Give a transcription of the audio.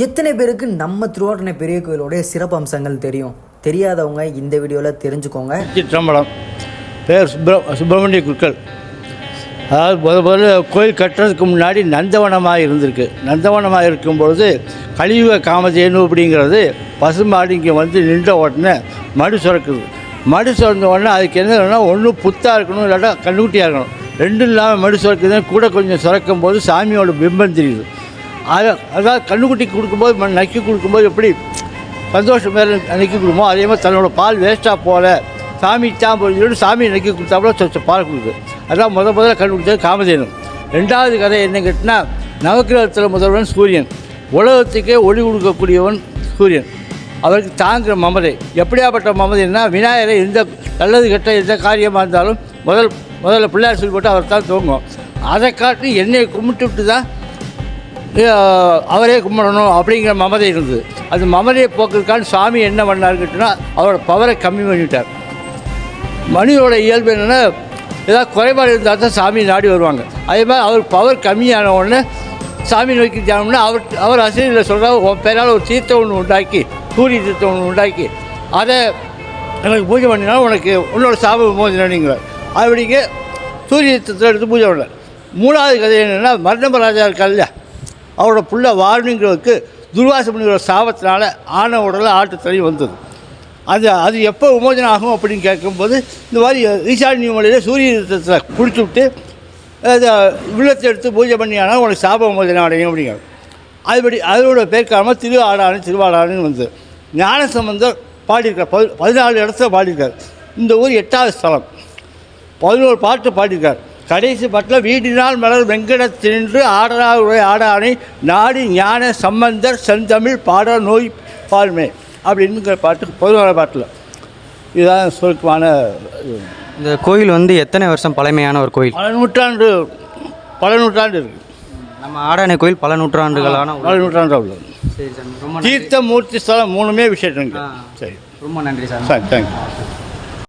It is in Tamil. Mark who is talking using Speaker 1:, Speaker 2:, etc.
Speaker 1: எத்தனை பேருக்கு நம்ம திருவாரணை பெரிய கோயிலோடைய சிறப்பு அம்சங்கள் தெரியும்? தெரியாதவங்க இந்த வீடியோவில் தெரிஞ்சுக்கோங்க.
Speaker 2: சிற்றம்பலம் பேர் சுப்பிரமணிய குருக்கள். அதாவது முதல்ல கோயில் கட்டுறதுக்கு முன்னாடி நந்தவனமாக இருந்திருக்கு. நந்தவனமாக இருக்கும்பொழுது கலியுக காமதேனு அப்படிங்கிறது பசுமாடு இங்கே வந்து நின்ற உடனே மடு சுரக்குது. மடு சுரந்த உடனே அதுக்கு என்ன வேணும்னா ஒன்று புத்தாக இருக்கணும், இல்லாட்டா கண்ணுக்குட்டியாக இருக்கணும். ரெண்டும் இல்லாமல் மடு சுரக்குதுன்னு கூட கொஞ்சம் சுரக்கும் போது சாமியோட பிம்பம் தெரியுது. அதாவது கண்ணுக்குட்டிக்கு கொடுக்கும்போது நக்கி கொடுக்கும்போது எப்படி சந்தோஷம் மேலே நக்கி கொடுக்குமோ அதே மாதிரி தன்னோட பால் வேஸ்ட்டாக போகல சாமி தான் போய் சாமியை நக்கி கொடுத்தாப்புல பால் கொடுக்குது. அதான் முதல்ல கண்டுபிடிச்சது காமதேனு. ரெண்டாவது கதை என்ன கேட்டினா, நவக்கிரகத்தில் முதல்வன் சூரியன், உலகத்துக்கே ஒளி கொடுக்கக்கூடியவன் சூரியன். அவருக்கு தாங்குகிற மமதை எப்படியாப்பட்ட மமதைன்னா, விநாயகரை எந்த நல்லது கெட்ட எந்த காரியமாக இருந்தாலும் முதல்ல பிள்ளையார் சொல்லி போட்டு அவர் தான் தூங்கும். அதை காட்டி என்னை கும்பிட்டு விட்டு தான் அவரே கும்பிடணும் அப்படிங்கிற மமதை இருந்தது. அது மமதையை போக்குறதுக்கான சாமி என்ன பண்ணார் கேட்டினா, அவரோட பவரை கம்மி பண்ணிவிட்டார். மனிதனோட இயல்பு என்னென்னா, ஏதாவது குறைபாடு இருந்தால் தான் சாமி நாடி வருவாங்க. அதே மாதிரி அவர் பவர் கம்மியான உடனே சாமி நோக்கி தியானம்னா அவர் அசிரியத்தில் சொல்கிறார், உன் பேரால் ஒரு தீர்த்தம் ஒன்று உண்டாக்கி, சூரிய தீர்த்தம் ஒன்று உண்டாக்கி அதை எனக்கு பூஜை பண்ணினாலும் உனக்கு உன்னோட சாப விமோசனைங்கிறார். அப்படிங்க சூரிய தீர்த்தத்தில் எடுத்து பூஜை பண்ணார். மூணாவது கதை என்னென்னா, மரணபராஜா இருக்கா இல்லையா, அவரோட புள்ள வாரணுங்கிறதுக்கு துர்வாசமுனிங்கிற சாபத்தினால ஆன உடலில் ஆட்டு தள்ளி வந்தது. அது எப்போ விமோசனம் ஆகும் அப்படின்னு கேட்கும்போது, இந்த மாதிரி ஈசான்ய மலையில் சூரிய தீர்த்தத்தில் குளிச்சு விட்டு உள்ளத்தை எடுத்து பூஜை பண்ணியானால் உனக்கு சாப விமோசனம் அடையும் அப்படிங்கிறார். அதுபடி அதோட பேர்க்காமல் திருவாடானு வந்து ஞானசம்பந்தர் பாடியிருக்கார். 14 இடத்துல பாடியிருக்கார். இந்த ஊர் 8வது ஸ்தலம். 11 பாட்டு பாடியிருக்கார். கடைசி பாட்டில் வீடினால் மலர் வெங்கடத்தினின்று ஆடராவுடைய ஆடானை நாடி ஞான சம்பந்தர் செந்தமிழ் பாட நோய் பால்மே அப்படின்னுங்கிற பாட்டு 11 பாட்டில். இதுதான் சுருக்கமான.
Speaker 3: இந்த கோயில் வந்து எத்தனை வருஷம் பழமையான ஒரு கோயில்?
Speaker 2: பல நூற்றாண்டு இருக்குது.
Speaker 3: நம்ம ஆடானை கோயில் பல நூற்றாண்டுகளான
Speaker 2: உள்ளது.
Speaker 3: சரி சார், ரொம்ப
Speaker 2: தீர்த்த மூர்த்தி ஸ்தலம் 3மே விசேஷம். சரி,
Speaker 3: ரொம்ப நன்றி சார்.
Speaker 2: தேங்க்யூ.